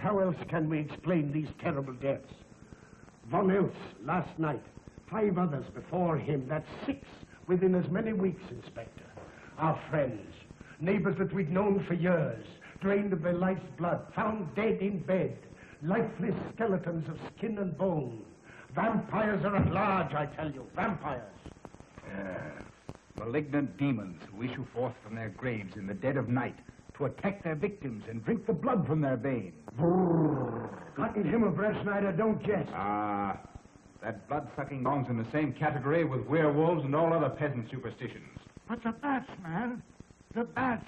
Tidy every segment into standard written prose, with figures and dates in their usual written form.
how else can we explain these terrible deaths? Von Elst last night, 5 others before him, that's 6 within as many weeks, Inspector. Our friends, neighbors that we'd known for years, drained of their life's blood, found dead in bed, lifeless skeletons of skin and bone. Vampires are at large, I tell you, vampires. Malignant demons who issue forth from their graves in the dead of night to attack their victims and drink the blood from their veins. Cotton him of Schneider, don't jest. That blood-sucking belongs in the same category with werewolves and all other peasant superstitions. But the bats, man. The bats.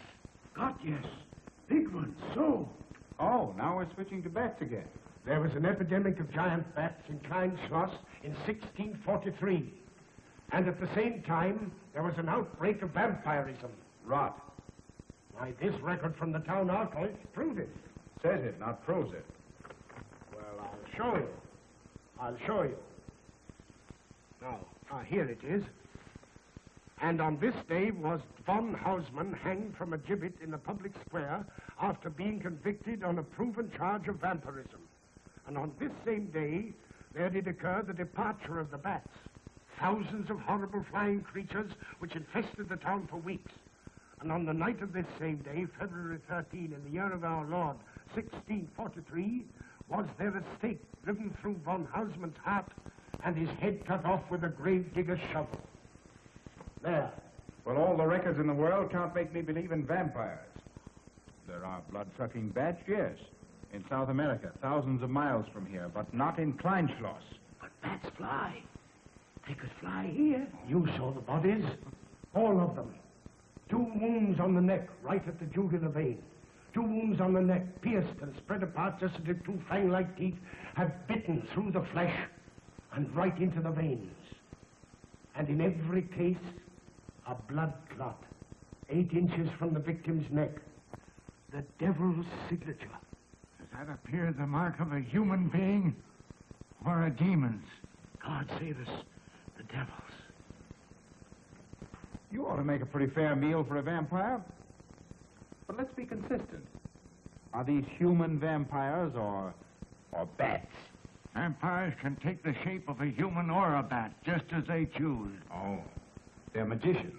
God, yes. Big ones, so. Oh, now we're switching to bats again. There was an epidemic of giant bats in Klein Schloss in 1643. And at the same time, there was an outbreak of vampirism. Rot. Why, this record from the town archives proves it. Says it, not proves it. Well, I'll show you. I'll show you. Now, here it is. And on this day was von Hausmann hanged from a gibbet in the public square after being convicted on a proven charge of vampirism. And on this same day, there did occur the departure of the bats, thousands of horrible flying creatures which infested the town for weeks. And on the night of this same day, February 13, in the year of our Lord, 1643, was there a stake driven through von Hausmann's heart and his head cut off with a grave digger's shovel. There. Well, all the records in the world can't make me believe in vampires. There are blood-sucking bats, yes. In South America, thousands of miles from here, but not in Kleinschloss. But bats fly. They could fly here. You saw the bodies. All of them. 2 wounds on the neck, right at the jugular vein. 2 wounds on the neck, pierced and spread apart just as if 2 fang-like teeth had bitten through the flesh and right into the veins. And in every case, a blood clot, 8 inches from the victim's neck. The devil's signature. Does that appear the mark of a human being or a demon's? God save us, the devil's. You ought to make a pretty fair meal for a vampire. But let's be consistent. Are these human vampires or bats? Vampires can take the shape of a human or a bat, just as they choose. Oh, they're magicians.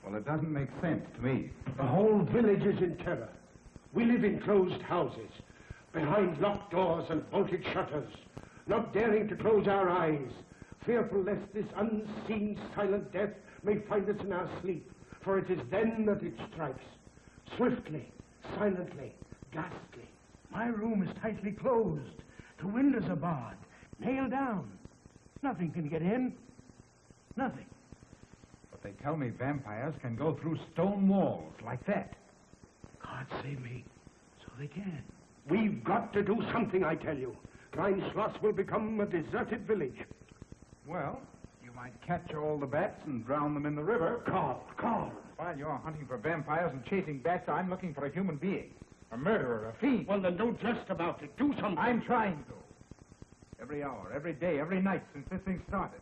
Well, it doesn't make sense to me. The whole village is in terror. We live in closed houses, behind locked doors and bolted shutters, not daring to close our eyes, fearful lest this unseen silent death may find us in our sleep, for it is then that it strikes, swiftly, silently, ghastly. My room is tightly closed. The windows are barred, nailed down. Nothing can get in. Nothing. But they tell me vampires can go through stone walls like that. God save me. So they can. We've got to do something, I tell you. Klein Schloss will become a deserted village. Well, you might catch all the bats and drown them in the river. Carl. While you're hunting for vampires and chasing bats, I'm looking for a human being. A murderer, a fiend. Well, then don't jest about it. Do something. I'm trying to. Every hour, every day, every night since this thing started.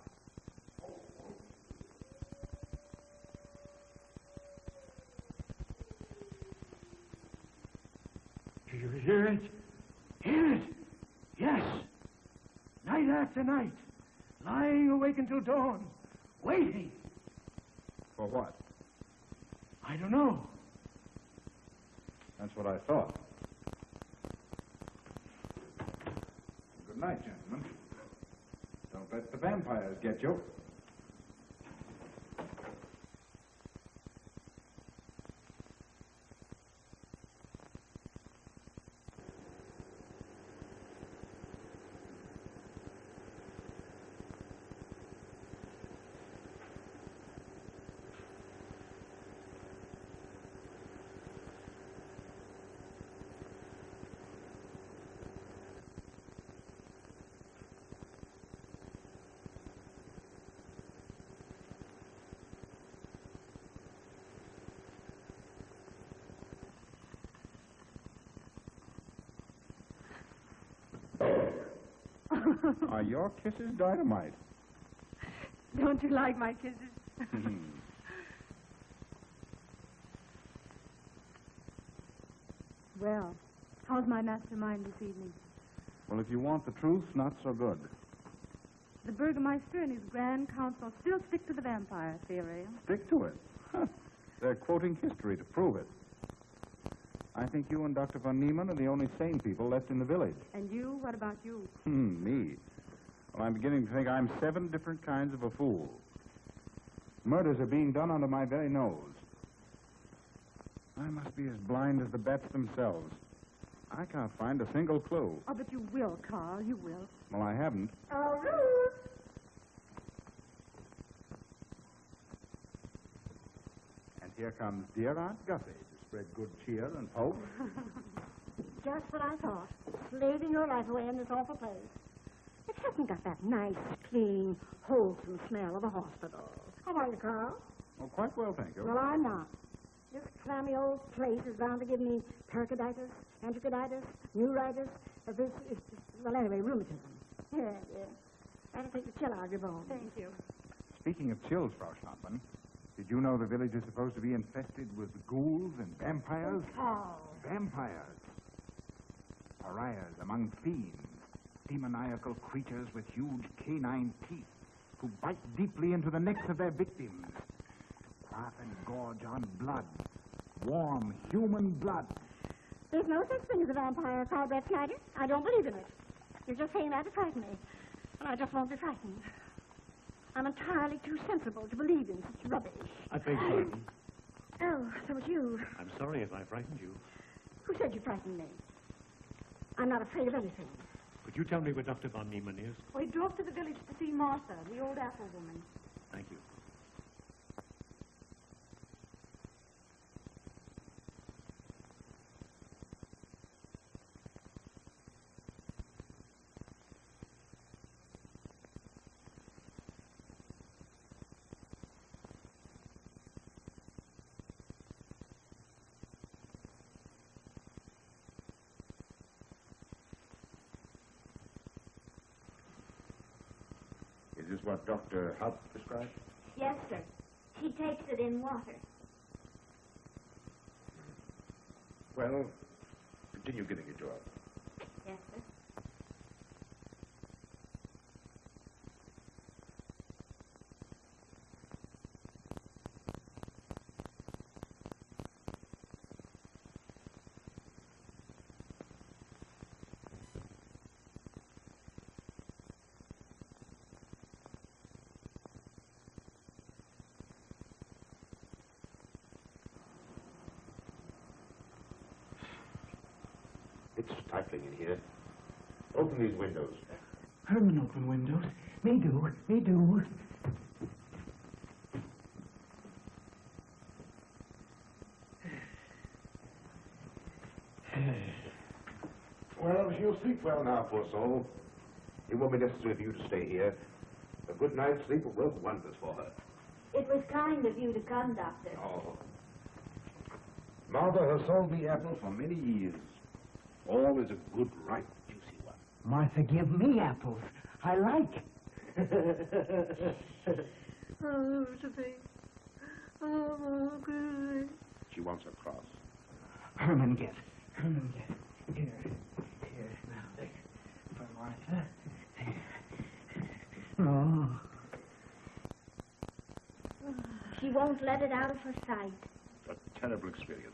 Do you hear it? Hear it? Yes. Night after night. Lying awake until dawn. Waiting. For what? I don't know. That's what I thought. Good night, gentlemen. Don't let the vampires get you. Are your kisses dynamite? Don't you like my kisses? Well, how's my mastermind this evening? Well, if you want the truth, not so good. The Burgermeister and his Grand Council still stick to the vampire theory. Stick to it. Huh. They're quoting history to prove it. I think you and Dr. von Niemann are the only sane people left in the village. And you? What about you? Me? Well, I'm beginning to think I'm 7 different kinds of a fool. Murders are being done under my very nose. I must be as blind as the bats themselves. I can't find a single clue. Oh, but you will, Carl. You will. Well, I haven't. Oh, Ruth! And here comes dear Aunt Gussie to spread good cheer and hope. Just what I thought. Slaving your life away in this awful place. It hasn't got that nice, clean, wholesome smell of a hospital. How are you, Carl? Well, quite well, thank you. Well, I'm not. This clammy old place is bound to give me pericarditis, enterocolitis, neuritis, well, anyway, rheumatism. Yeah. That'll take the chill out of your bones. Thank you. Speaking of chills, Frau Schnappmann, did you know the village is supposed to be infested with ghouls and vampires? Oh. Vampires. Pariahs among fiends. Demoniacal creatures with huge canine teeth who bite deeply into the necks of their victims. Quaff and gorge on blood. Warm human blood. There's no such thing as a vampire, Carl Brett Snyder. I don't believe in it. You're just saying that to frighten me. And I just won't be frightened. I'm entirely too sensible to believe in such rubbish. I beg pardon. Oh, so it's you. I'm sorry if I frightened you. Who said you frightened me? I'm not afraid of anything. Could you tell me where Dr. von Niemann is? Oh, he drove to the village to see Martha, the old apple woman. Thank you. Is this what Dr. Haupt prescribed? Yes, sir. He takes it in water. Well, continue getting a job. Yes, sir. It's stifling in here. Open these windows. Herman, open windows. Me do. Well, she'll sleep well now, poor soul. It won't be necessary for you to stay here. A good night's sleep will work wonders for her. It was kind of you to come, Doctor. Oh. Martha has sold me apples for many years. Always a good, ripe, juicy one. Martha, give me apples. I like. Oh, Josephine. Oh, good. She wants a cross. Herman, get. Here. Now, there. For Martha. Oh. She won't let it out of her sight. A terrible experience.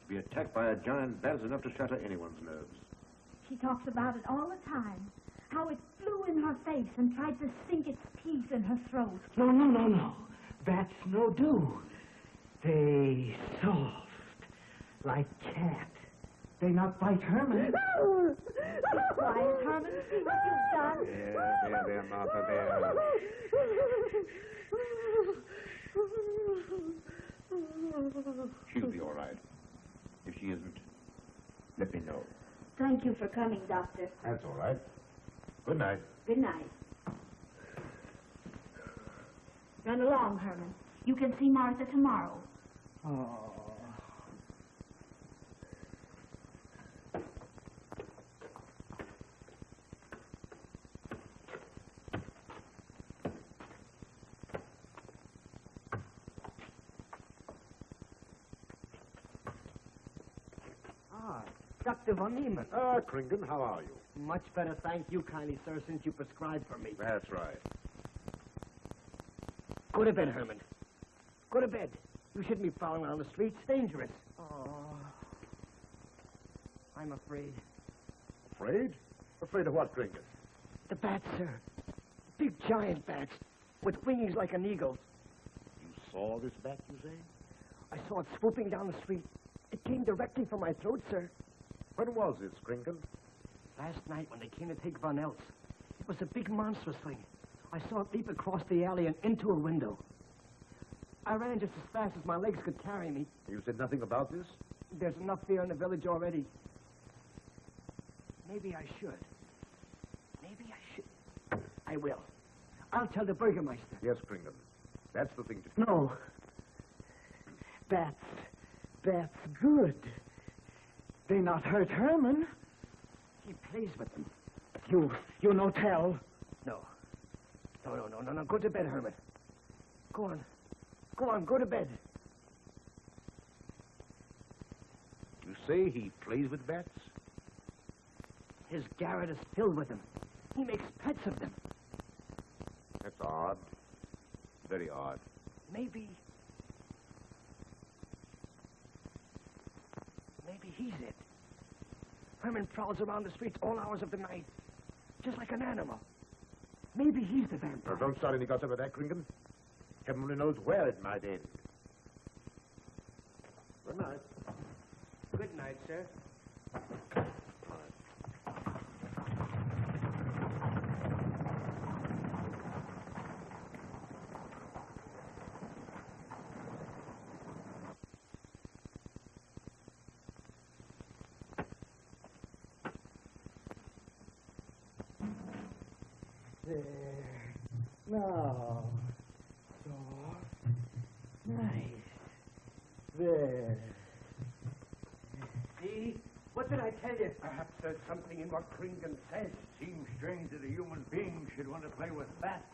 To be attacked by a giant bat is enough to shatter anyone's nerves. She talks about it all the time. How it flew in her face and tried to sink its teeth in her throat. No. That's no do. They soft. Like cat. They not bite Herman. Quiet, Herman. See what you've done. There, Martha, there. She'll be all right. If she isn't, let me know. Thank you for coming, Doctor. That's all right. Good night. Good night. Run along, Herman. You can see Martha tomorrow. Oh. Dr. von Niemann. Ah, Kringen, how are you? Much better, thank you kindly, sir, since you prescribed for me. That's right. Go to bed, Herman. Go to bed. You shouldn't be prowling around the streets. Dangerous. Oh. I'm afraid. Afraid? Afraid of what, Kringen? The bats, sir. Big giant bats with wings like an eagle. You saw this bat, you say? I saw it swooping down the street. It came directly for my throat, sir. When was this, Kringen? Last night when they came to take Von Eltz. It was a big monstrous thing. I saw it leap across the alley and into a window. I ran just as fast as my legs could carry me. You said nothing about this? There's enough fear in the village already. Maybe I should. Maybe I should. I will. I'll tell the Burgermeister. Yes, Kringen. That's the thing to do. No. That's good. They not hurt Herman. He plays with them. You no tell. No. No. Go to bed, Herman. Go on, go to bed. You say he plays with bats? His garret is filled with them. He makes pets of them. That's odd. Very odd. Maybe he's it. Herman prowls around the streets all hours of the night, just like an animal. Maybe he's the vampire. Now, don't start any gossip of that, Kringen. Heaven only knows where it might end. Good night. Good night, sir. There. Now. Soft. Nice. There. See? What did I tell you? Perhaps there's something in what Kringen says. Seems strange that a human being should want to play with bats.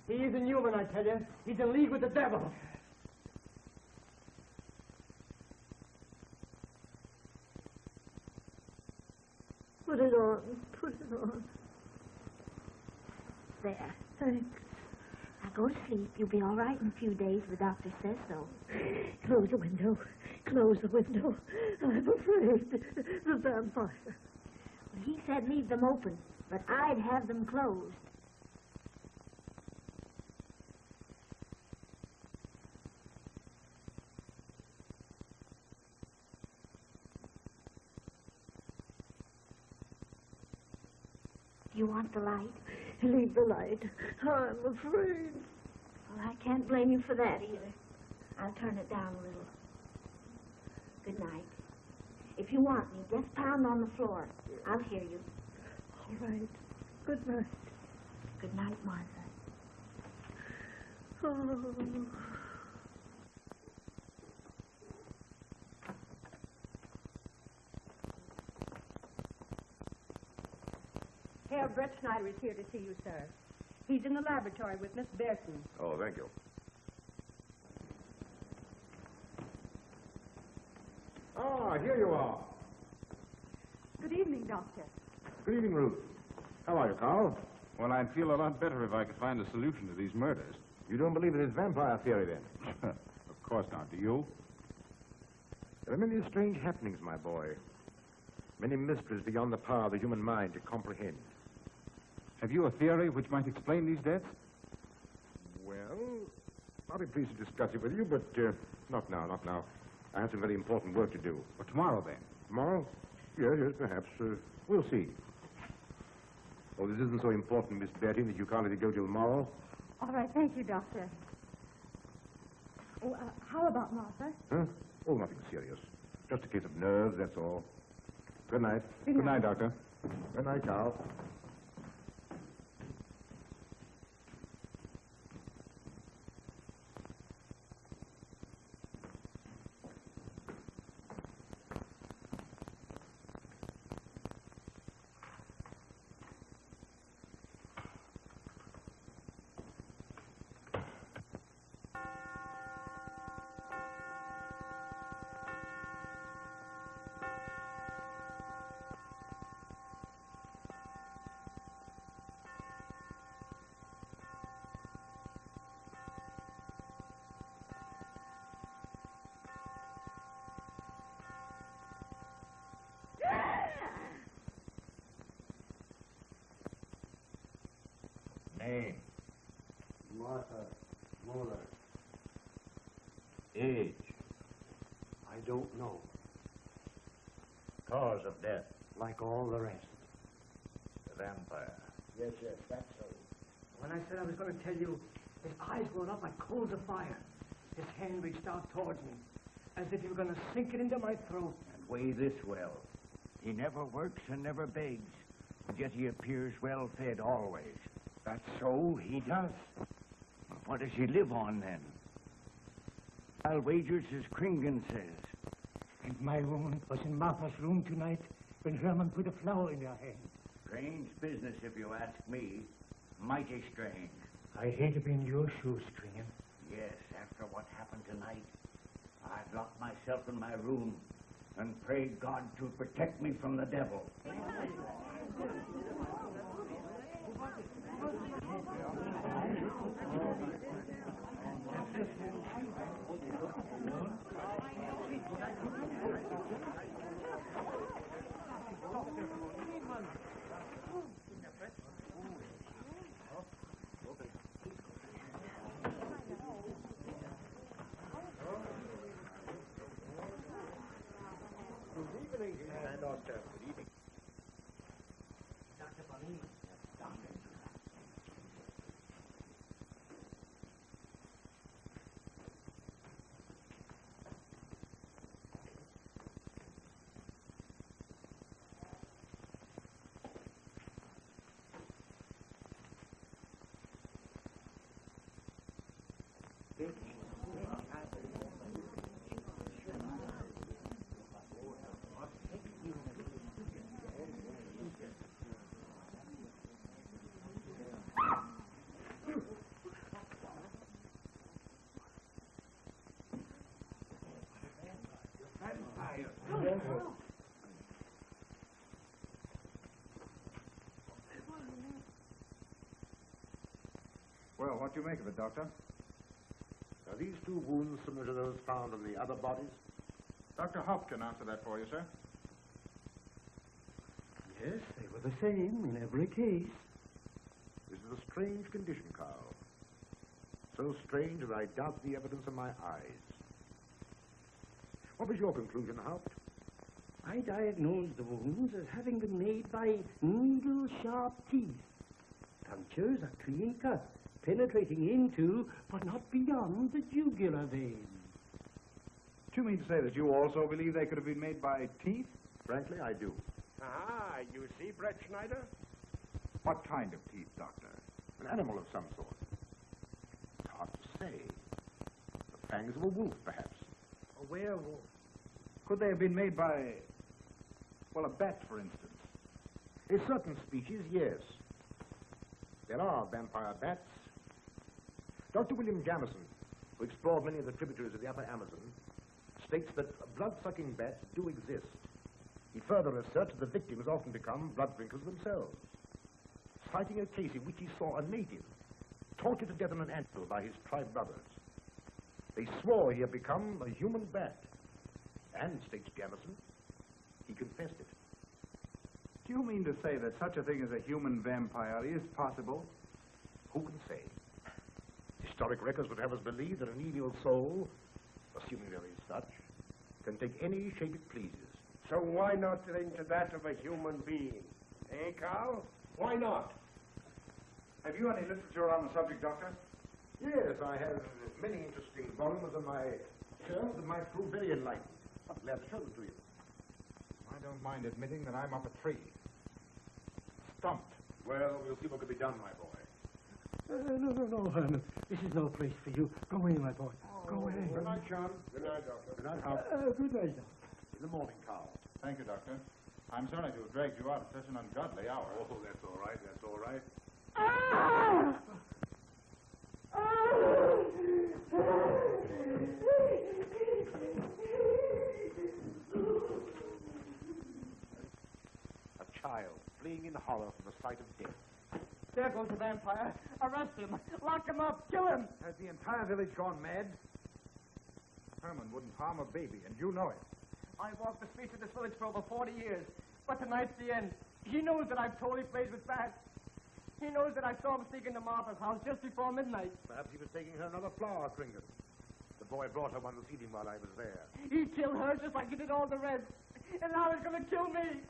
He isn't human, I tell you. He's in league with the devil. Put it on. Put it on. There. Thanks. Now go to sleep. You'll be all right in a few days. The doctor says so. Close the window. Close the window. I'm afraid. The vampire. Well, he said leave them open, but I'd have them closed. You want the light? Leave the light. I'm afraid. Well, I can't blame you for that either. I'll turn it down a little. Good night. If you want me, just pound on the floor. I'll hear you. All right. Good night. Good night, Martha. Oh. Herr Brett Schneider is here to see you, sir. He's in the laboratory with Miss Berson. Oh, thank you. Ah, here you are. Good evening, Doctor. Good evening, Ruth. How are you, Carl? Well, I'd feel a lot better if I could find a solution to these murders. You don't believe in his vampire theory, then? Of course not. Do you? There are many strange happenings, my boy. Many mysteries beyond the power of the human mind to comprehend. Have you a theory which might explain these deaths? Well, I'll be pleased to discuss it with you, but not now. I have some very important work to do. Well, tomorrow, then. Tomorrow? Yes, perhaps. We'll see. Oh, this isn't so important, Miss Betty, that you can't let it go till tomorrow. All right, thank you, Doctor. Oh, how about Martha? Huh? Oh, nothing serious. Just a case of nerves, that's all. Good night. Good night, Doctor. Good night, Carl. Name? Martha Muller. Age? I don't know. Cause of death? Like all the rest. The vampire. Yes, that's so. When I said I was going to tell you, his eyes went up like coals of fire. His hand reached out towards me, as if he were going to sink it into my throat. And weigh this well. He never works and never begs, and yet he appears well fed always. That's so, he does. What does he live on, then? I'll wager as Kringen says. And my woman was in Martha's room tonight when Herman put a flower in her hand. Strange business, if you ask me. Mighty strange. I hate to be in your shoes, Kringen. Yes, after what happened tonight, I've locked myself in my room and prayed God to protect me from the devil. Well, what do you make of it, Doctor? Are these two wounds similar to those found on the other bodies? Dr. Hop can answer that for you, sir. Yes, they were the same in every case. This is a strange condition, Carl. So strange that I doubt the evidence of my eyes. What was your conclusion, Haupt? I diagnosed the wounds as having been made by needle-sharp teeth. Punctures are clean cut, penetrating into, but not beyond, the jugular vein. Do you mean to say that you also believe they could have been made by teeth? Frankly, I do. Ah, you see, Brett Schneider? What kind of teeth, Doctor? An animal of some sort. It's hard to say. The fangs of a wolf, perhaps. A werewolf. Could they have been made by, well, a bat, for instance? In certain species, yes. There are vampire bats. Dr. William Jamison, who explored many of the tributaries of the upper Amazon, states that blood-sucking bats do exist. He further asserts that the victims often become blood drinkers themselves, citing a case in which he saw a native tortured to death in an anthill by his tribe brothers. They swore he had become a human bat, and, states Jamison, he confessed it. Do you mean to say that such a thing as a human vampire is possible? Who can say? Historic records would have us believe that an evil soul, assuming there is such, can take any shape it pleases. So why not think to that of a human being? Eh, Carl? Why not? Have you any literature on the subject, Doctor? Yes, I have many interesting volumes on my shelf that might prove very enlightening. I'm glad to show them to you. I don't mind admitting that I'm up a tree. Stumped. Well, we'll see what can be done, my boy. No, Herman. This is no place for you. Go away, my boy. Go away. Good night, John. Good night, Doctor. Good night, Hop. Good night, Doctor. In the morning, Carl. Thank you, Doctor. I'm sorry to have dragged you out at such an ungodly hour. Oh, that's all right. That's all right. A child fleeing in horror from the sight of death. There goes the vampire. Arrest him. Lock him up. Kill him. Has the entire village gone mad? Herman wouldn't harm a baby, and you know it. I walked the streets of this village for over 40 years. But tonight's the end. He knows that I've told he plays with bats. She knows that I saw him sneak into Martha's house just before midnight. Perhaps he was taking her another flower trinket. The boy brought her one this evening while I was there. He killed her just like he did all the rest. And now he's going to kill me.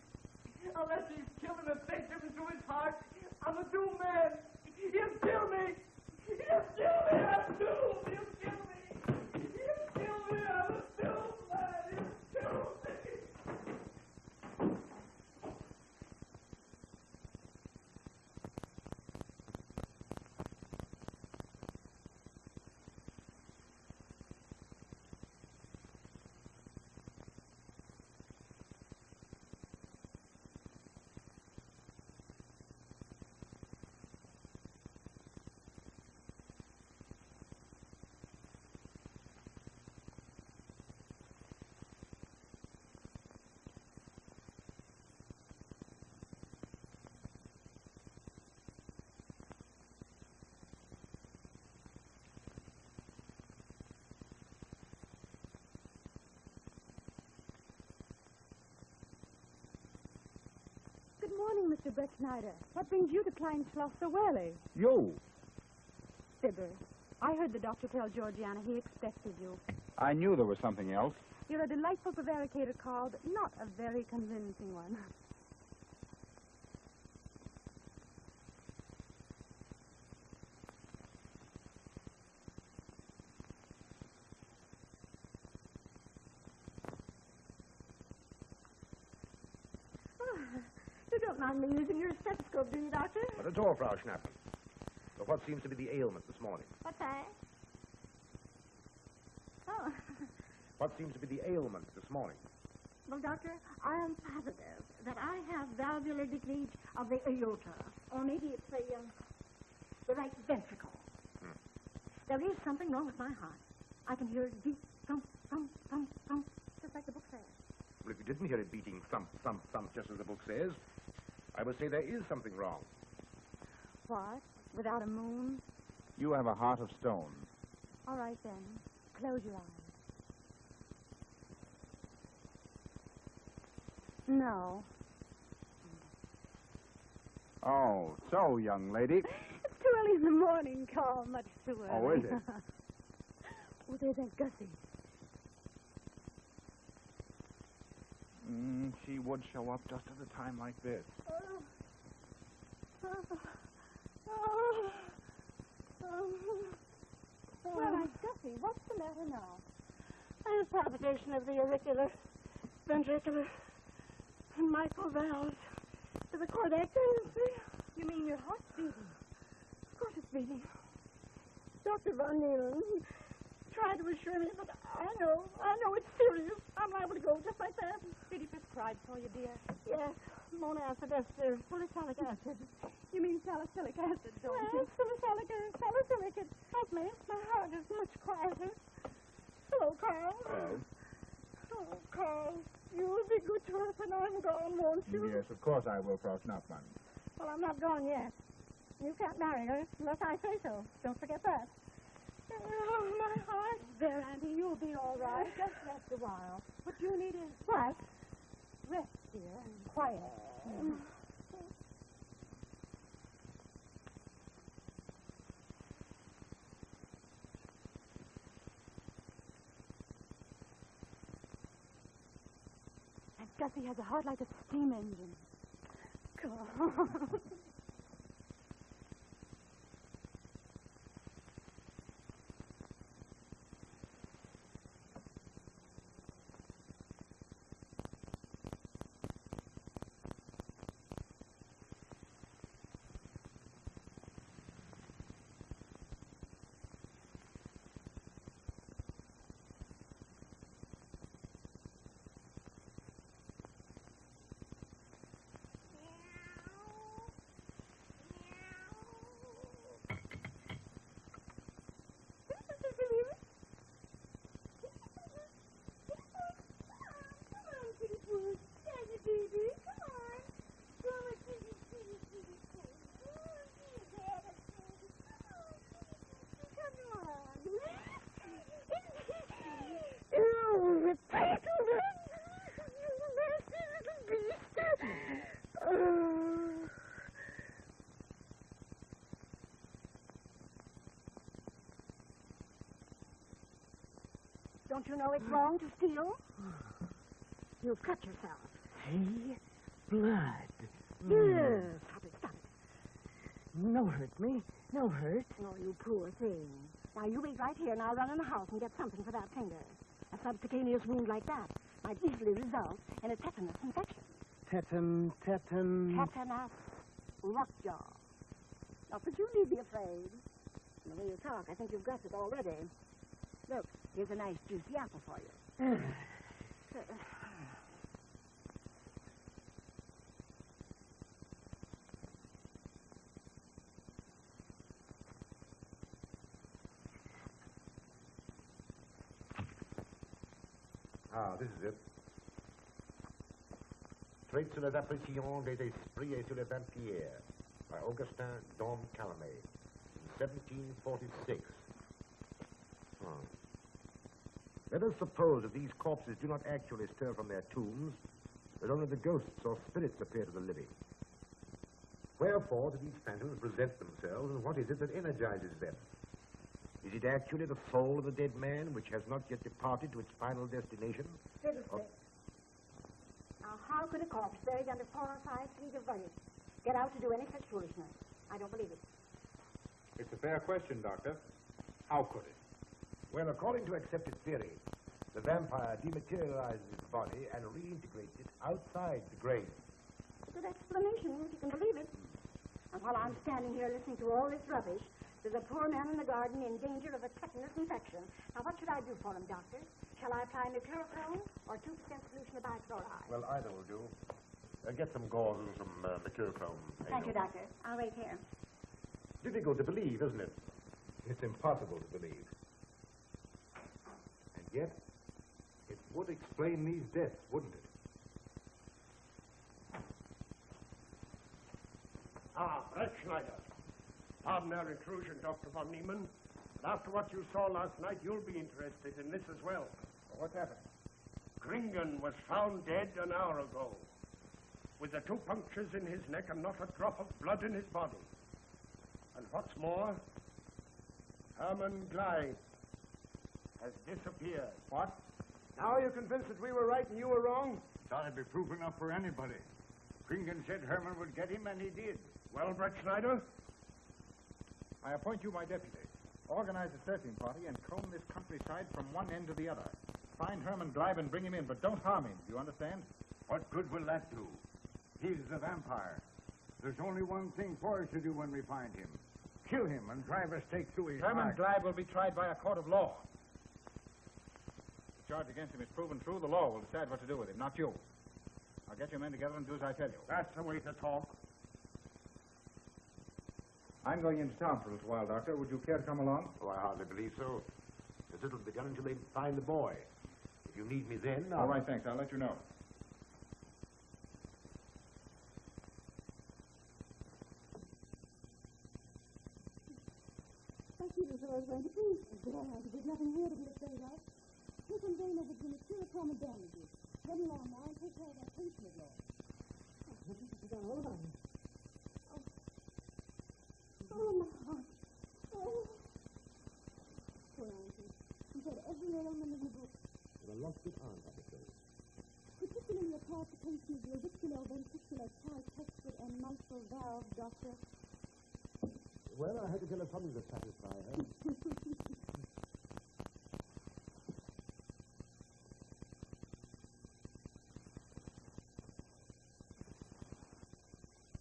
Unless he's killed and affected into his heart, I'm a doomed man. He'll kill me. He'll kill me. I'm doomed. He'll kill me. He'll kill me. I'm a doomed man. He'll kill me. Good morning, Mr. Brett Schneider. What brings you to Klein Schloss so early? You? Fibber. I heard the doctor tell Georgiana he expected you. I knew there was something else. You're a delightful prevaricator, Carl, but not a very convincing one. You don't mind me using your stethoscope, do you, Doctor? Not at all, Frau Schnappen. But what seems to be the ailment this morning? What's that? Oh. What seems to be the ailment this morning? Well, Doctor, I am positive that I have valvular leakage of the aorta. Or maybe it's the right ventricle. There is something wrong with my heart. I can hear it beat, thump, thump, thump, thump, just like the book says. Well, if you didn't hear it beating thump, thump, thump, just as the book says, I would say there is something wrong. What? Without a moon? You have a heart of stone. All right, then. Close your eyes. No. Oh, so, young lady. It's too early in the morning, Carl. Much too early. Oh, is it? Oh, there's Aunt Gussie. She would show up just at a time like this. Well, Aunt Gussie, what's the matter now? I have palpitation of the auricular, ventricular, and mitral valves. To the cardiac tendency. You mean your heart's beating? Of course it's beating. Dr. Von Nealen tried to assure me, but I know it's serious. I'm liable to go just like that. Did he prescribe for you, dear? Yes, monacid ester, salicylic acid. You mean salicylic acid, don't you? Yes, salicylic. Help me. My heart is much quieter. Hello, Carl. Hello. Oh, Carl, you'll be good to us when I'm gone, won't you? Yes, of course I will, Frau Schnappmann. Well, I'm not gone yet. You can't marry her unless I say so. Don't forget that. Oh, my heart. There, Auntie, you'll be all right. Just rest a while. What you need is What? rest, dear, and quiet. Aunt Gussie has a heart like a steam engine. Carl. Don't you know it's wrong to steal? You've cut yourself. See? Blood. Yes. Stop it, stop it. No hurt me. No hurt. Oh, you poor thing. Now, you wait right here, and I'll run in the house and get something for that finger. A subcutaneous wound like that might easily result in a tetanus infection. Tetanus. Tetanus lockjaw. Not that you need be afraid. From the way you talk, I think you've got it already. Look, here's a nice juicy apple for you. Ah, this is it. Traits sur les appréciations des esprits et sur les vampires by Augustin Dom Calame in 1746. Let us suppose that these corpses do not actually stir from their tombs, but only the ghosts or spirits appear to the living. Wherefore do these phantoms present themselves, and what is it that energizes them? Is it actually the soul of the dead man which has not yet departed to its final destination? Fiddlestick. Now, how could a corpse buried under 4 or 5 feet of bucket get out to do any such foolishness? I don't believe it. It's a fair question, Doctor. How could it? Well, according to accepted theory, the vampire dematerializes its body and reintegrates it outside the grave. Good explanation, if you can believe it. And while I'm standing here listening to all this rubbish, there's a poor man in the garden in danger of a tetanus infection. Now, what should I do for him, Doctor? Shall I apply mercurochrome or 2% solution of bichloride? Well, either will do. Get some gauze and some mercurochrome. Thank you, Doctor. I'll wait here. Difficult to believe, isn't it? It's impossible to believe. And yet, it would explain these deaths, wouldn't it? Ah, Brett Schneider. Pardon our intrusion, Dr. von Niemann. But after what you saw last night, you'll be interested in this as well. What's happened? Kringen was found dead an hour ago, with the 2 punctures in his neck and not a drop of blood in his body. And what's more, Herman Gleib has disappeared. What? Now are you convinced that we were right and you were wrong? Thought it'd be proof enough for anybody. Kringen said Herman would get him, and he did. Well, Brett Schneider? I appoint you my deputy. Organize a searching party and comb this countryside from one end to the other. Find Herman Gleib and bring him in, but don't harm him. Do you understand? What good will that do? He's the vampire. There's only one thing for us to do when we find him. Kill him and drive a stake through his Herman heart. Gleib will be tried by a court of law. If the charge against him is proven true, the law will decide what to do with him, not you. I'll get your men together and do as I tell you. That's the way to talk. I'm going into town for a little while, Doctor. Would you care to come along? Oh, I hardly believe so. There's little to be done until they find the boy. If you need me then, All right, thanks. I'll let you know. I see this was going to be. There's nothing here to be afraid of. You can bring over to the common damages. Run along now and take care of that patient of yours. Hold on. Oh, my heart. Oh. Poor Auntie. She said every element in the book. Well, I lost it on, I suppose. Particularly a classification of the auriculoventricular tricuspid and mitral valve, Doctor. Well, I had to tell her something to satisfy her.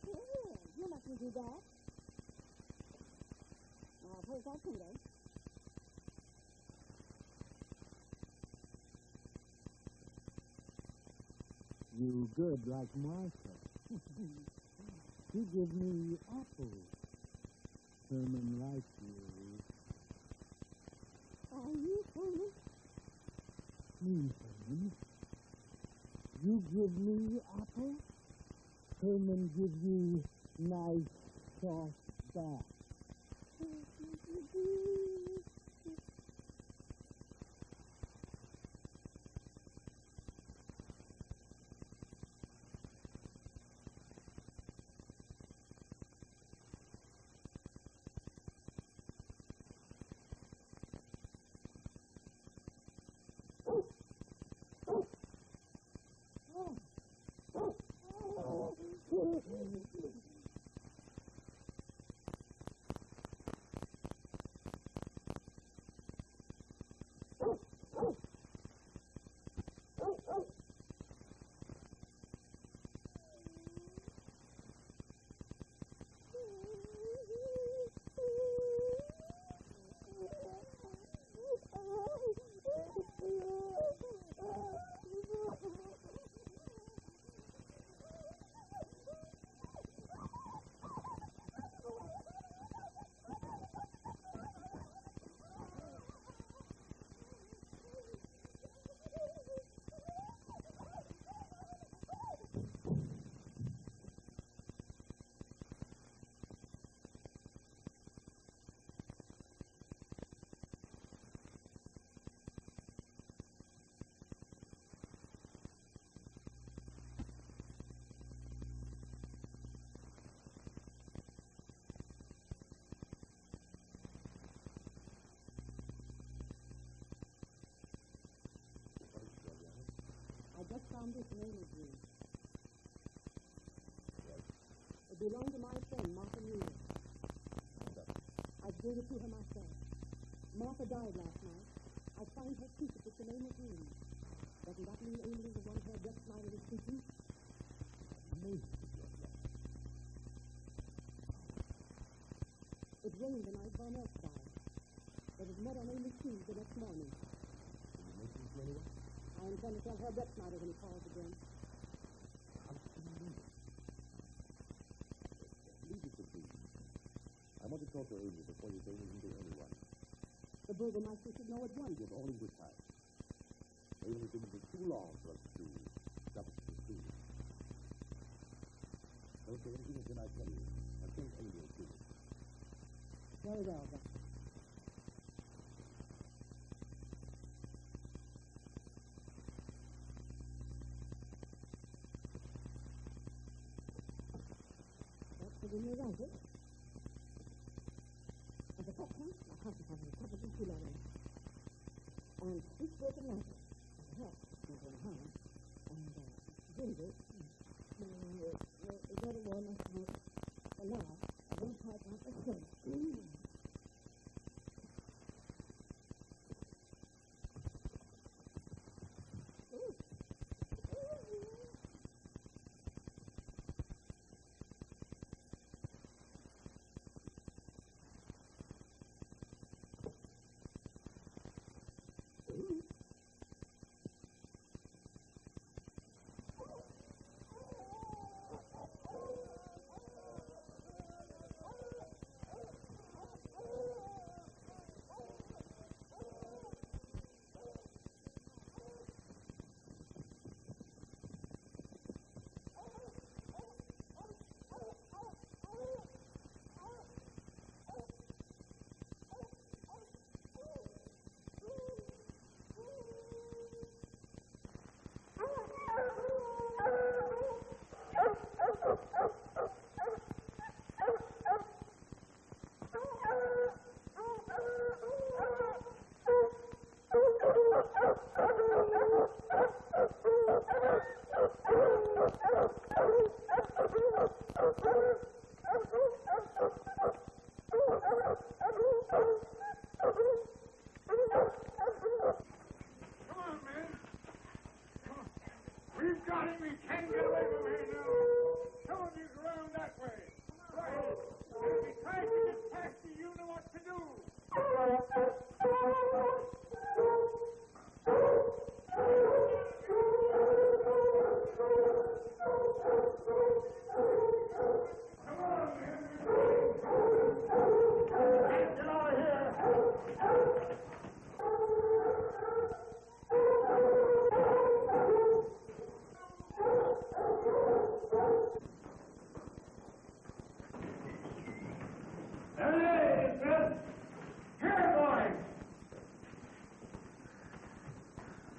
Yeah, you're not going to do that. Now, where's that finger? You good like Martha. You give me apples. Herman likes you. Are you foolish? Me, Herman. You give me apple. Herman give you nice soft back. bring it to her myself. Martha died last night. I signed her crucifix the name of Green. Doesn't that mean Amy is the one her Brett Snyder is speaking? It rained the night Von Elk died. There was mud on Amy's shoes the next morning. I intend to tell her Brett Snyder when he calls again. Leave it to me. I want to talk to Amy before you say anything to anyone. The burgomaster should know at once. Give all in good time. Amy has been with too long for us to stop it too soon. Don't say anything until I tell you. I think Amy will do it. Very well, Doctor. That's the one you wanted. And the popcorn, my husband has a couple of two letters. And sweet broken knuckles. And help, not very hard. And, ginger. Is that a one? And now, I won't type out a cent.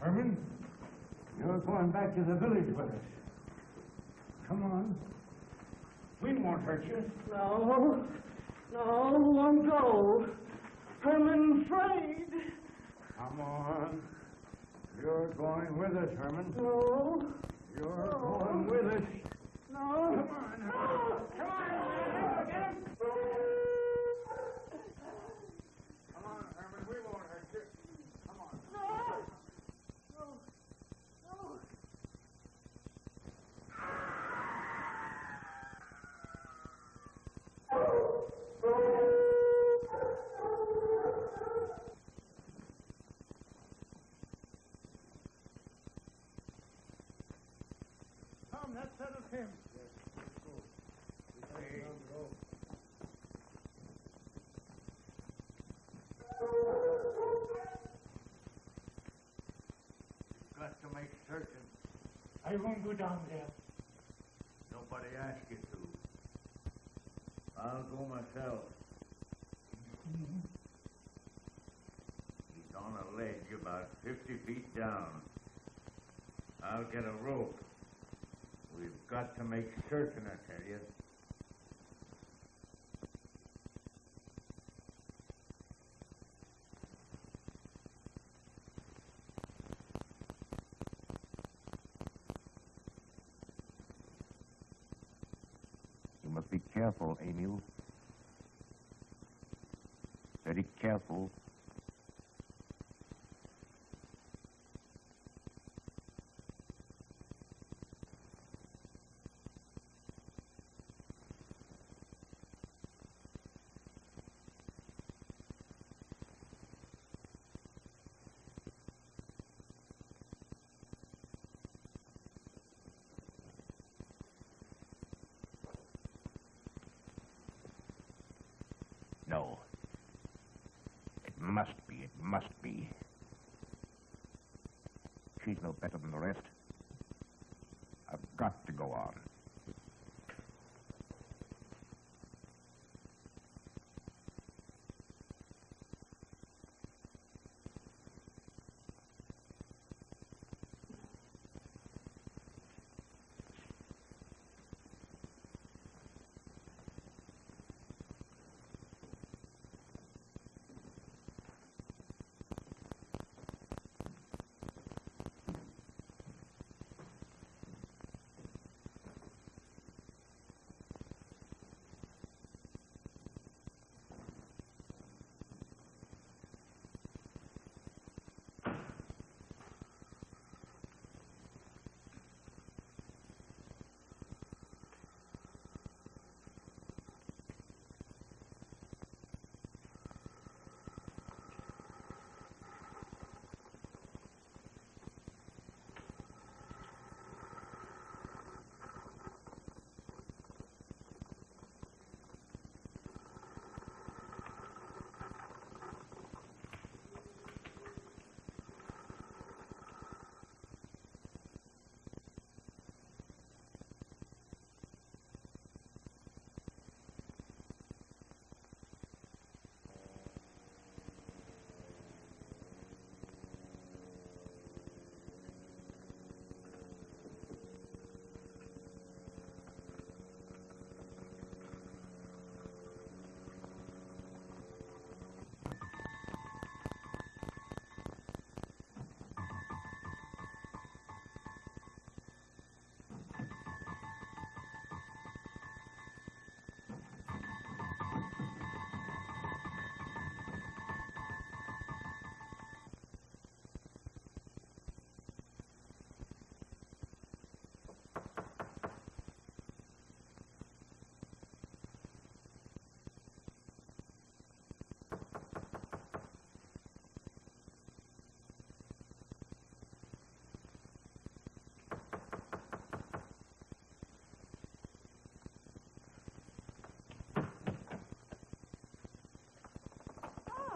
Herman, you're going back to the village with us. Come on. We won't hurt you. No, won't go. I'm afraid. Come on. You're going with us, Herman. No. You're going with us. No. Come on, Herman. Come on, get him. Come on, Herman. We won't hurt you. Come on. No. Tom, that settles him. You've got to make certain. I won't go down there. Nobody asked you to. I'll go myself. He's on a ledge about 50 feet down. I'll get a rope. We've got to make certain, I tell you. You must be careful, Emil. careful. No. It must be. It must be. She's no better than the rest. I've got to go on.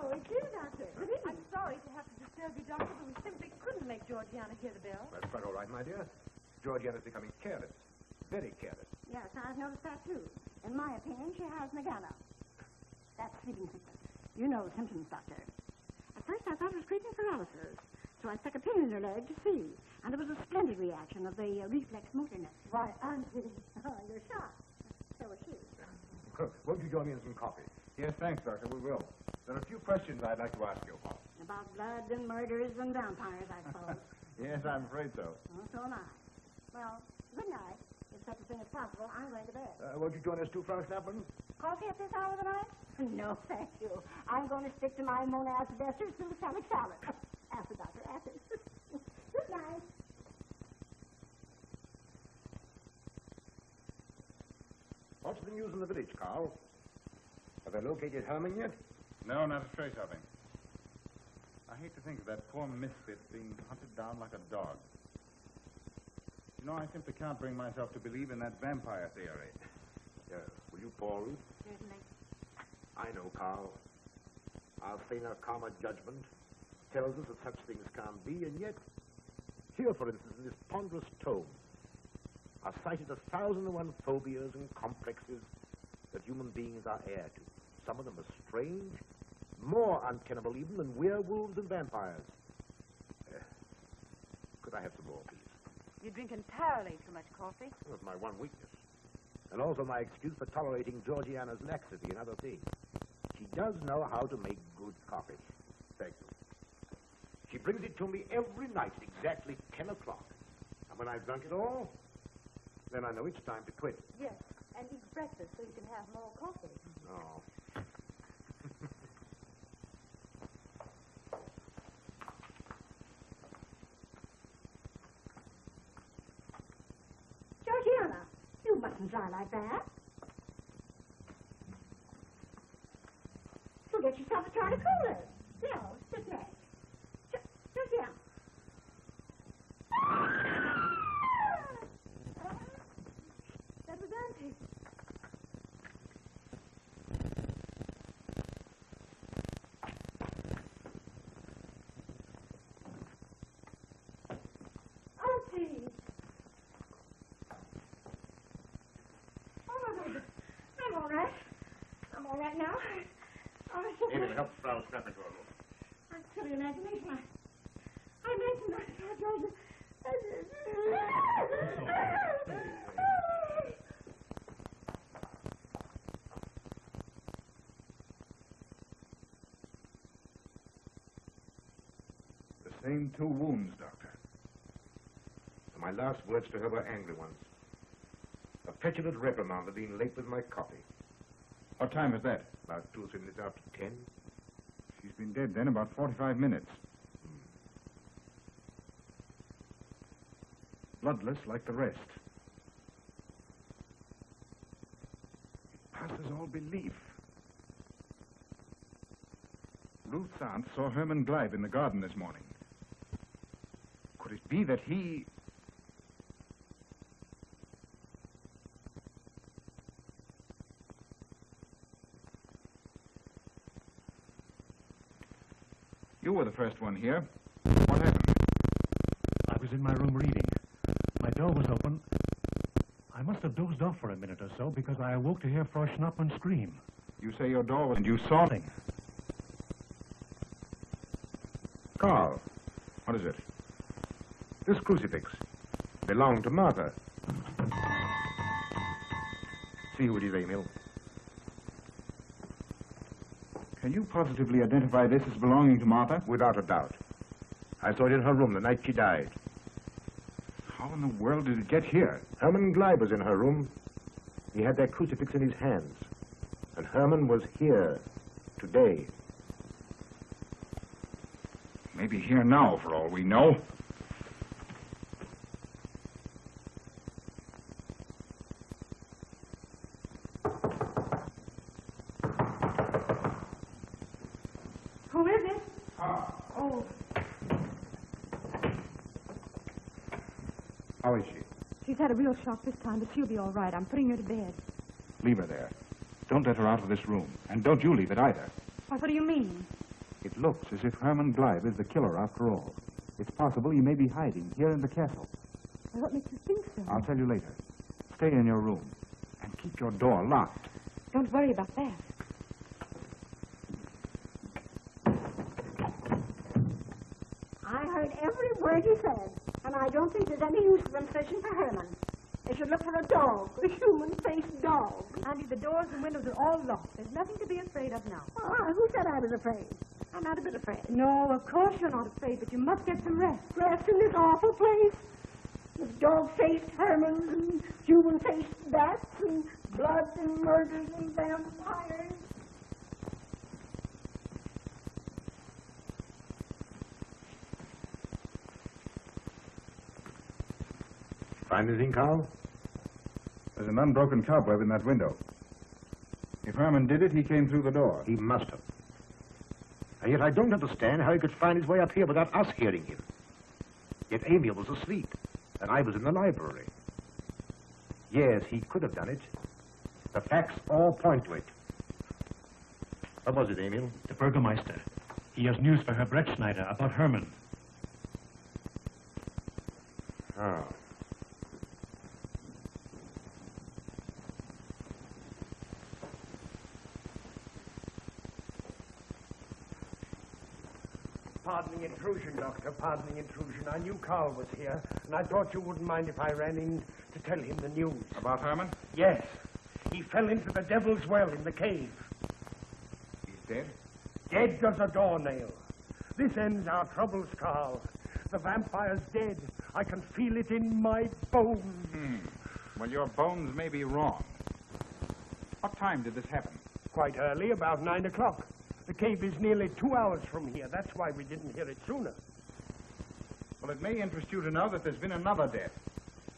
Oh, it's you, Doctor. I'm sorry to have to disturb you, Doctor, but we simply couldn't make Georgiana hear the bell. That's quite all right, my dear. Georgiana's becoming careless. Very careless. Yes, I've noticed that, too. In my opinion, she has Nagana. That's sleeping sickness. You know symptoms, Doctor. At first, I thought it was creeping paralysis, so I stuck a pin in her leg to see. And there was a splendid reaction of the reflex motor nerve. Why, Auntie. Oh, you're shocked. So was she. Won't you join me in some coffee? Yes, thanks, Doctor. We will. There are a few questions I'd like to ask you. About blood and murders and vampires, I suppose. Yes, I'm afraid so. Oh, so am I. Well, good night. If such a thing is possible, I'm going to bed. Won't you join us too, Frau Schnappmann? Coffee at this hour of the night? No, thank you. I'm going to stick to my monads esters through stomach salad. Acid, Doctor, acid. Good night. What's the news in the village, Carl? Have they located Herman yet? No, not a trace of him. I hate to think of that poor misfit being hunted down like a dog. You know, I simply can't bring myself to believe in that vampire theory. Will you, Paul? Certainly. I know, Carl. Our saner, calmer judgment tells us that such things can't be, and yet, here, for instance, in this ponderous tome, are cited 1,001 phobias and complexes that human beings are heir to. Some of them are strange, more uncannibal even than werewolves and vampires. Could I have some more, please? You drink entirely too much coffee. Well, it's my one weakness. And also my excuse for tolerating Georgiana's laxity and other things. She does know how to make good coffee. Thank you. She brings it to me every night at exactly 10 o'clock. And when I've drunk it all, then I know it's time to quit. Yes, and eat breakfast so you can have more coffee. Oh. mustn't dry like that. You'll get yourself a try to cool it. Bill, sit there. Sit down. That was Auntie. Auntie! Oh, I'm all right. I'm all right now. Amy, help Frau strap into her room. I'm silly imagination. I mentioned that I told you. The same 2 wounds, Doctor. My last words to her were angry ones. A petulant reprimand for being late with my coffee. What time is that? About 2 or 3 minutes after 10. She's been dead then about 45 minutes. Bloodless like the rest. It passes all belief. Ruth's aunt saw Herman Gleib in the garden this morning. Could it be that he... You were the first one here. What happened? I was in my room reading. My door was open. I must have dozed off for a minute or so because I awoke to hear Frau Schnappmann scream. You say your door was... And you saw it? Carl, What is it? this crucifix belonged to Martha. See who it is, Emil. Can you positively identify this as belonging to Martha? Without a doubt. I saw it in her room the night she died. How in the world did it get here? Herman Gleib was in her room. He had that crucifix in his hands. And Herman was here today. Maybe here now, for all we know. Who is it? Oh. Oh, How is she? She's had a real shock this time, but she'll be all right. I'm putting her to bed. Leave her there. Don't let her out of this room. And don't you leave it either. Why, what do you mean? It looks as if Herman Gleib is the killer after all. It's possible he may be hiding here in the castle. Well, what makes you think so? I'll tell you later. Stay in your room and keep your door locked. Don't worry about that. I heard every word you said, and I don't think there's any use of them searching for Herman. They should look for a dog, a human-faced dog. Andy, the doors and windows are all locked. There's nothing to be afraid of now. Oh, who said I was afraid? I'm not a bit afraid. No, of course you're not afraid, but you must get some rest. Rest in this awful place. With dog-faced Hermans and human-faced bats and blood and murders and vampires. Find anything, Carl? There's an unbroken cobweb in that window. If Herman did it, he came through the door. He must have. And yet I don't understand how he could find his way up here without us hearing him. Yet Emil was asleep, and I was in the library. Yes, he could have done it. The facts all point to it. What was it, Emil? The Burgermeister. He has news for Herr Brettschneider about Herman. Oh. Pardon the intrusion, Doctor. Pardon the intrusion. I knew Carl was here, and I thought you wouldn't mind if I ran in to tell him the news. About Herman? Yes. He fell into the Devil's Well in the cave. He's dead? Dead as a doornail. This ends our troubles, Carl. The vampire's dead. I can feel it in my bones. Well, your bones may be wrong. What time did this happen? Quite early, about 9 o'clock. The cave is nearly 2 hours from here. That's why we didn't hear it sooner. Well, it may interest you to know that there's been another death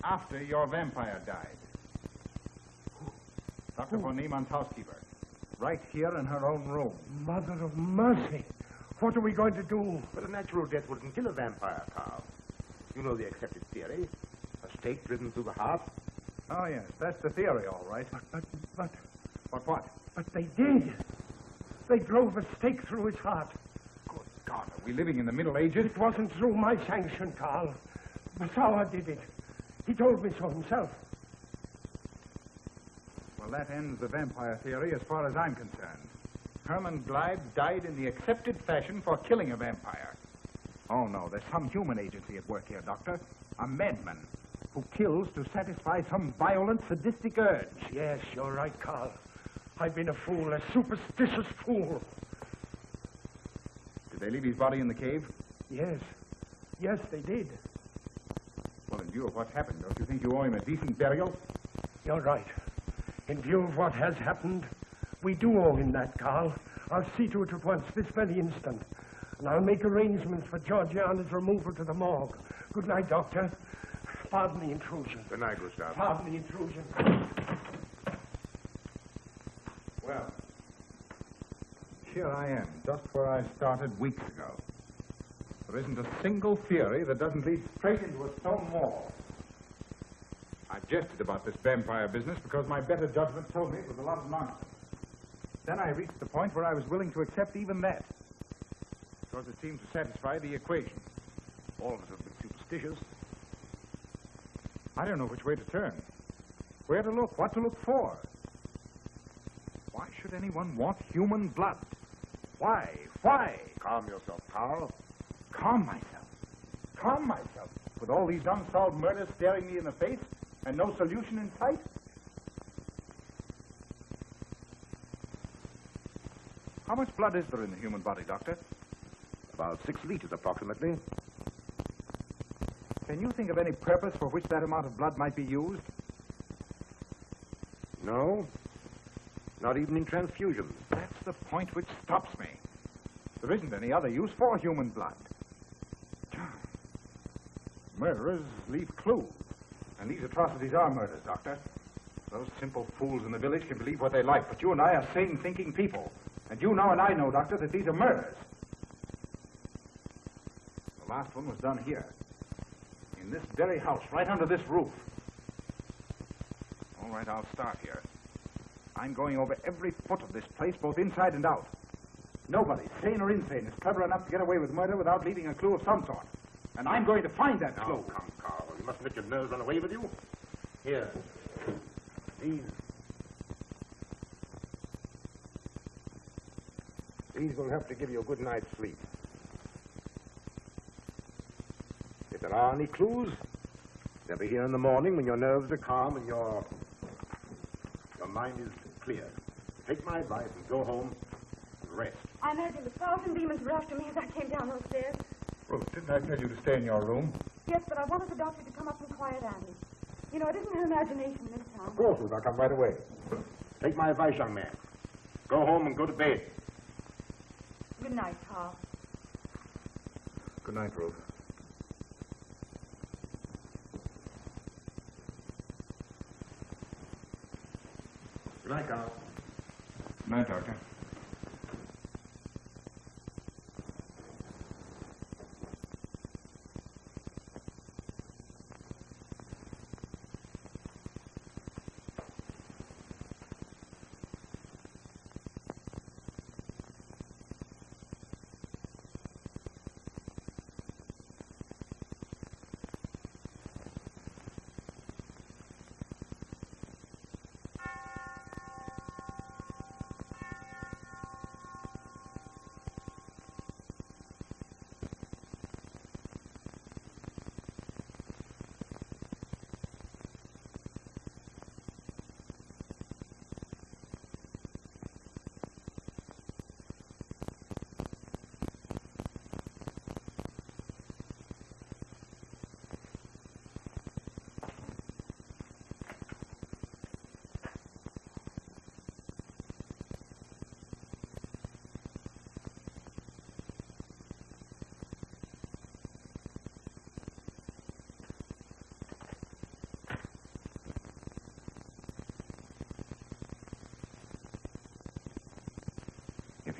after your vampire died. Dr. von Niemann's housekeeper. Right here in her own room. Mother of mercy. What are we going to do? But a natural death wouldn't kill a vampire, Carl. You know the accepted theory. A stake driven through the heart. Oh, yes, that's the theory, all right. But What? But they did. They drove a stake through his heart. Good God, are we living in the Middle Ages? It wasn't through my sanction, Carl. Basawa did it. He told me so himself. Well, that ends the vampire theory as far as I'm concerned. Herman Gleib died in the accepted fashion for killing a vampire. Oh, no, there's some human agency at work here, Doctor. A madman who kills to satisfy some violent, sadistic urge. Yes, you're right, Carl. I've been a fool, a superstitious fool. Did they leave his body in the cave? Yes. Yes, they did. Well, in view of what's happened, don't you think you owe him a decent burial? You're right. In view of what has happened, we do owe him that, Carl. I'll see to it at once, this very instant. And I'll make arrangements for Georgiana's removal to the morgue. Good night, Doctor. Pardon the intrusion. Good night, Gustav. Pardon the intrusion. Well, here I am, just where I started weeks ago. There isn't a single theory that doesn't lead straight into a stone wall. I jested about this vampire business because my better judgment told me it was a lot of nonsense. Then I reached the point where I was willing to accept even that, because it seemed to satisfy the equation. All of us are a bit superstitious. I don't know which way to turn, where to look, what to look for. Why should anyone want human blood? Why? Why? Calm yourself, Carl. Calm myself. Calm myself. With all these unsolved murders staring me in the face and no solution in sight? How much blood is there in the human body, Doctor? About 6 liters, approximately. Can you think of any purpose for which that amount of blood might be used? No. Not even in transfusions. That's the point which stops me. There isn't any other use for human blood. Murderers leave clues. And these atrocities are murders, Doctor. Those simple fools in the village can believe what they like, but you and I are sane, thinking people. And you know and I know, Doctor, that these are murders. The last one was done here. In this very house, right under this roof. All right, I'll start here. I'm going over every foot of this place, both inside and out. Nobody, sane or insane, is clever enough to get away with murder without leaving a clue of some sort. And I'm going to find that clue. Come, Carl. You mustn't let your nerves run away with you. Here. These will help to give you a good night's sleep. If there are any clues, they'll be here in the morning when your nerves are calm and your mind is clear. Take my advice and go home and rest. I imagined 1,000 demons were after me as I came down those stairs. Well, didn't I tell you to stay in your room? Yes, but I wanted the doctor to come up and quiet Annie. You know, it isn't her imagination this time. Of course, Ruth. I'll come right away. Take my advice, young man. Go home and go to bed. Good night, Carl. Good night, Ruth. Good night, Carl. Good night, Doctor.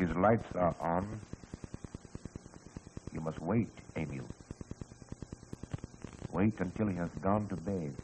His lights are on. You must wait, Emil. Wait until he has gone to bed.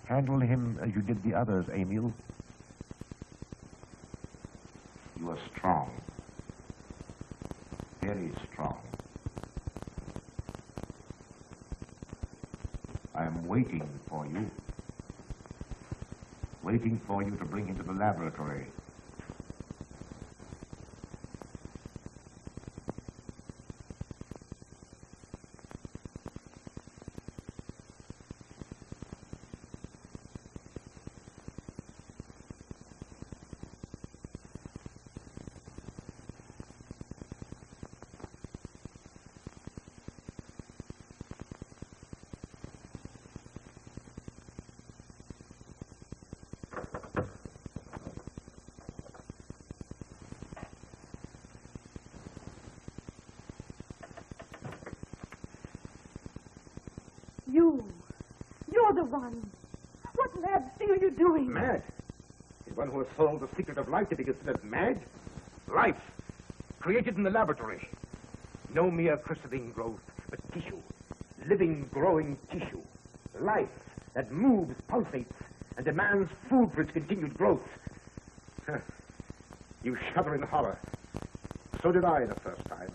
Handle him as you did the others, Emil. You are strong. Very strong. I am waiting for you. Waiting for you to bring him to the laboratory. You're the one. What mad thing are you doing? Mad? Is one who has solved the secret of life to be considered mad? Life, created in the laboratory. No mere crystalline growth, but tissue. Living, growing tissue. Life that moves, pulsates, and demands food for its continued growth. You shudder in horror. So did I the first time.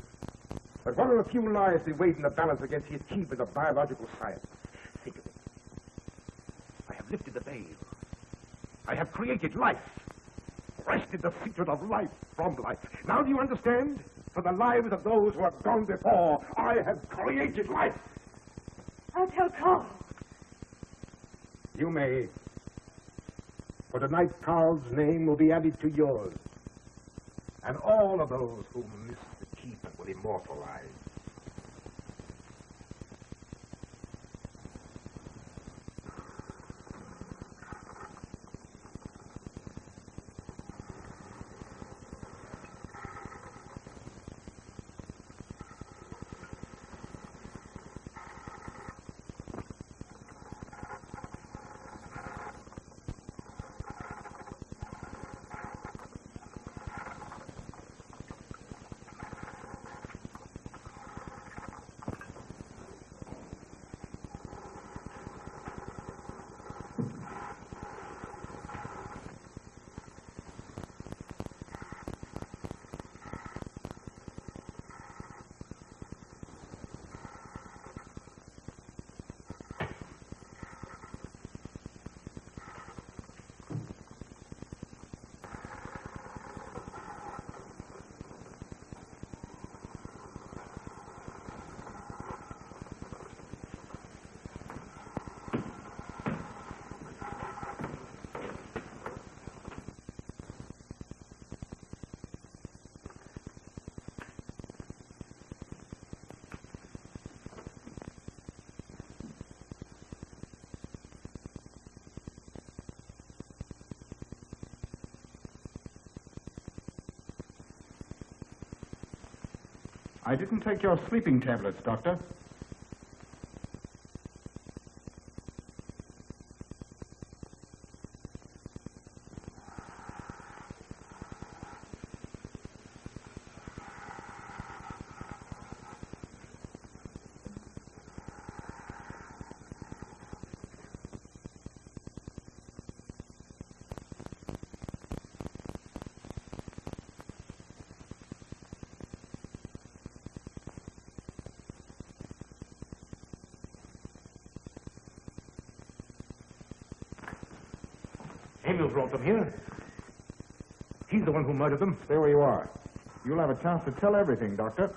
But one of the few lies they weighed in the balance against the achievement of biological science. Think of it. I have lifted the veil. I have created life. Wrested the secret of life from life. Now do you understand? For the lives of those who have gone before, I have created life. I'll tell Carl. You may. For tonight, Carl's name will be added to yours. And all of those whom this achievement will immortalize. I didn't take your sleeping tablets, Doctor. Emil brought them here. He's the one who murdered them. Stay where you are. You'll have a chance to tell everything, Doctor.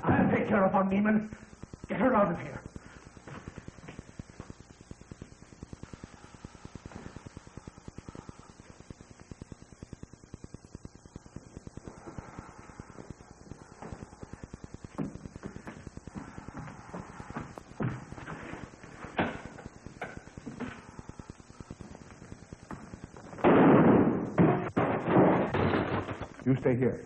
I'll take care of Von Niemann. Get her out of here. You stay here.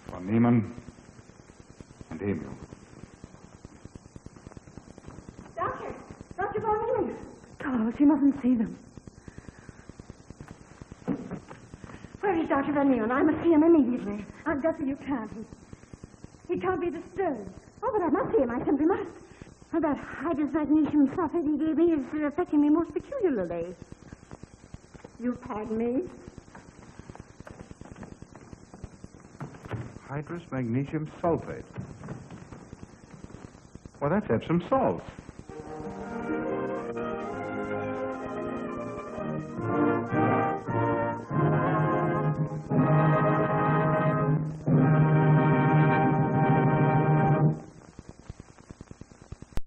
Von Niemann and Emil. Doctor! Dr. Von Niemann! Carl, she mustn't see them. Where is Dr. Van Niemann? I must see him immediately. Doctor, you can't. He can't be disturbed. Oh, but I must see him. I simply must. Oh, that hydrous magnesium sulfate he gave me is affecting me most peculiarly. You pardon me? Hydrous magnesium sulfate. Well, that's Epsom salts.